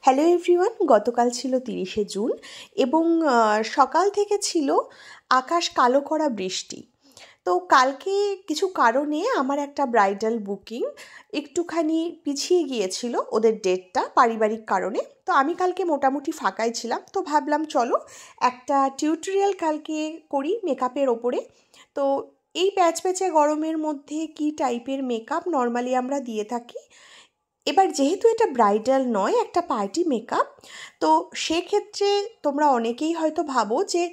Hello everyone, গতকাল ছিল 30শে June এবং সকাল থেকে ছিল আকাশ কালো করা বৃষ্টি। তো কালকে কিছু কারণে আমার একটা ব্রাইডাল বুকিং একটুখানি পিছিয়ে গিয়েছিল, ওদের ডেটটা পারিবারিক কারণে। তো আমি কালকে মোটামুটি ফাঁকাই ছিলাম, তো ভাবলাম চলো একটা টিউটোরিয়াল কালকে করি মেকআপের ওপরে। তো এই প্যাচপ্যাচে গরমের মধ্যে কি টাইপের মেকআপ নর্মালি আমরা দিয়ে থাকি, এবার যেহেতু এটা ব্রাইডাল নয়, একটা পার্টি মেকআপ, তো সেক্ষেত্রে তোমরা অনেকেই হয়তো ভাবো যে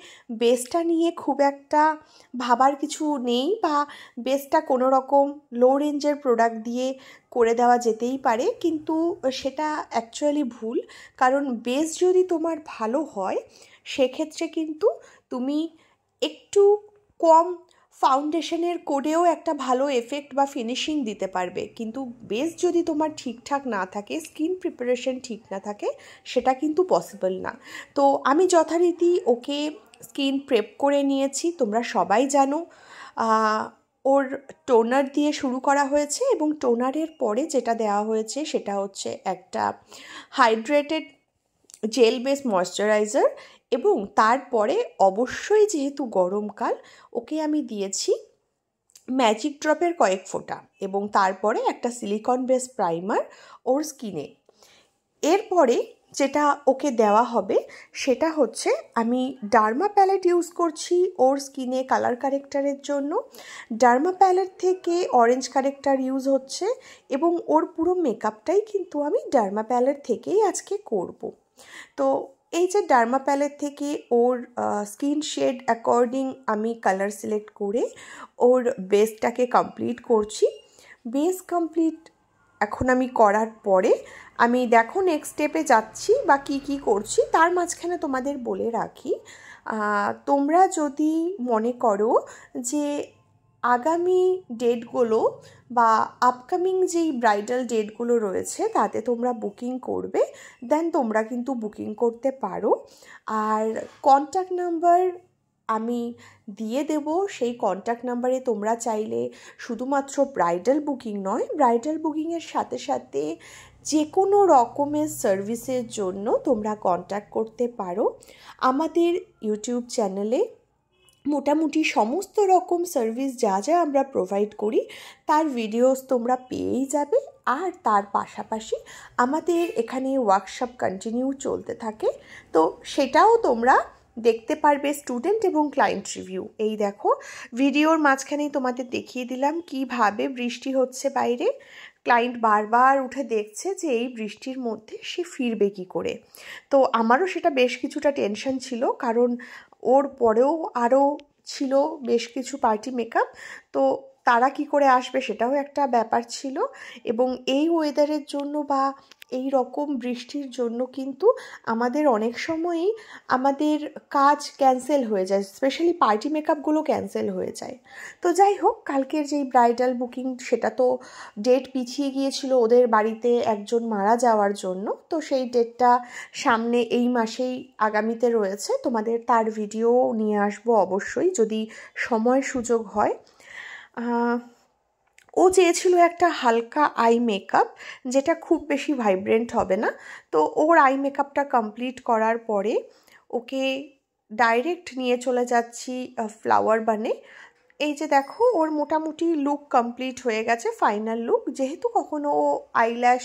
বেসটা নিয়ে খুব একটা ভাবার কিছু নেই, বা বেসটা কোনো রকম লো রেঞ্জের প্রোডাক্ট দিয়ে করে দেওয়া যেতেই পারে, কিন্তু সেটা অ্যাকচুয়ালি ভুল। কারণ বেস যদি তোমার ভালো হয় সেক্ষেত্রে কিন্তু তুমি একটু কম ফাউন্ডেশনের কোডেও একটা ভালো এফেক্ট বা ফিনিশিং দিতে পারবে। কিন্তু বেস যদি তোমার ঠিকঠাক না থাকে, স্কিন প্রিপারেশন ঠিক না থাকে, সেটা কিন্তু পসিবল না। তো আমি যথারীতি ওকে স্কিন প্রেপ করে নিয়েছি, তোমরা সবাই জানো। ওর টোনার দিয়ে শুরু করা হয়েছে এবং টোনারের পরে যেটা দেওয়া হয়েছে সেটা হচ্ছে একটা হাইড্রেটেড জেল বেস ময়শ্চারাইজার, এবং তারপরে অবশ্যই যেহেতু গরমকাল, ওকে আমি দিয়েছি ম্যাজিক ড্রপের কয়েক ফোঁটা, এবং তারপরে একটা সিলিকন বেস প্রাইমার ওর স্কিনে। এরপরে যেটা ওকে দেওয়া হবে সেটা হচ্ছে, আমি ডার্মা প্যালেট ইউজ করছি ওর স্কিনে কালার কারেক্টারের জন্য। ডার্মা প্যালেট থেকে অরেঞ্জ কারেক্টার ইউজ হচ্ছে, এবং ওর পুরো মেকআপটাই কিন্তু আমি ডার্মা প্যালেট থেকেই আজকে করব। তো এই যে ডার্মা প্যালেট থেকে ওর স্কিন শেড অ্যাকর্ডিং আমি কালার সিলেক্ট করে ওর বেসটাকে কমপ্লিট করছি। বেস কমপ্লিট এখন আমি করার পরে আমি দেখো নেক্সট স্টেপে যাচ্ছি বা কি করছি। তার মাঝখানে তোমাদের বলে রাখি, তোমরা যদি মনে করো যে আগামী ডেটগুলো বা আপকামিং যেই ব্রাইডাল ডেটগুলো রয়েছে তাতে তোমরা বুকিং করবে, দেন তোমরা কিন্তু বুকিং করতে পারো। আর কন্ট্যাক্ট নাম্বার আমি দিয়ে দেব, সেই কন্ট্যাক্ট নাম্বারে তোমরা চাইলে শুধুমাত্র ব্রাইডাল বুকিং নয়, ব্রাইডাল বুকিংয়ের সাথে সাথে যে কোনো রকমের সার্ভিসের জন্য তোমরা কন্ট্যাক্ট করতে পারো। আমাদের ইউটিউব চ্যানেলে মোটামুটি সমস্ত রকম সার্ভিস যা যা আমরা প্রোভাইড করি তার ভিডিওস তোমরা পেয়েই যাবে। আর তার পাশাপাশি আমাদের এখানে ওয়ার্কশপ কন্টিনিউ চলতে থাকে, তো সেটাও তোমরা দেখতে পারবে, স্টুডেন্ট এবং ক্লায়েন্ট রিভিউ। এই দেখো ভিডিওর মাঝখানেই তোমাদের দেখিয়ে দিলাম কিভাবে বৃষ্টি হচ্ছে বাইরে। ক্লায়েন্ট বারবার উঠে দেখছে যে এই বৃষ্টির মধ্যে সে ফিরবে কী করে। তো আমারও সেটা বেশ কিছুটা টেনশন ছিল, কারণ ওর পরেও আরও ছিল বেশ কিছু পার্টি মেকআপ, তো তারা কি করে আসবে সেটাও একটা ব্যাপার ছিল। এবং এই ওয়েদারের জন্য বা এই রকম বৃষ্টির জন্য কিন্তু আমাদের অনেক সময়ই আমাদের কাজ ক্যান্সেল হয়ে যায়, স্পেশালি পার্টি মেকআপগুলো ক্যান্সেল হয়ে যায়। তো যাই হোক, কালকের যেই ব্রাইডাল বুকিং সেটা তো ডেট পিছিয়ে গিয়েছিল ওদের বাড়িতে একজন মারা যাওয়ার জন্য, তো সেই ডেটটা সামনে এই মাসেই আগামীতে রয়েছে। তোমাদের তার ভিডিও নিয়ে আসবো অবশ্যই যদি সময় সুযোগ হয়। ও চেয়েছিল একটা হালকা আই মেকআপ, যেটা খুব বেশি ভাইব্রেন্ট হবে না। তো ওর আই মেকআপটা কমপ্লিট করার পরে ওকে ডাইরেক্ট নিয়ে চলে যাচ্ছি ফ্লাওয়ার বানে। এই যে দেখো ওর মোটামুটি লুক কমপ্লিট হয়ে গেছে, ফাইনাল লুক। যেহেতু কখনো ও আইল্যাশ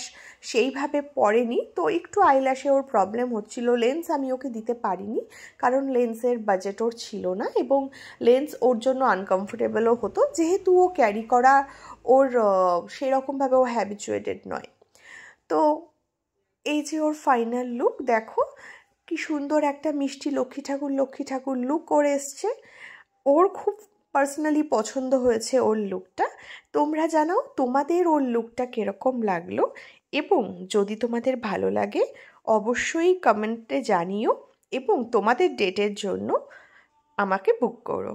সেইভাবে পরেনি, তো একটু আইল্যাশে ওর প্রবলেম হচ্ছিল। লেন্স আমি ওকে দিতে পারিনি, কারণ লেন্সের বাজেট ওর ছিল না, এবং লেন্স ওর জন্য আনকমফোর্টেবলও হতো, যেহেতু ও ক্যারি করা ওর সেরকমভাবে ও হ্যাবিচুয়েটেড নয়। তো এই যে ওর ফাইনাল লুক দেখো, কি সুন্দর একটা মিষ্টি লক্ষ্মী ঠাকুর লুক করে এসছে। ওর খুব পার্সোনালি পছন্দ হয়েছে ওর লুকটা। তোমরা জানাও তোমাদের ওর লুকটা কীরকম লাগলো, এবং যদি তোমাদের ভালো লাগে অবশ্যই কমেন্টে জানিও, এবং তোমাদের ডেটের জন্য আমাকে বুক করো।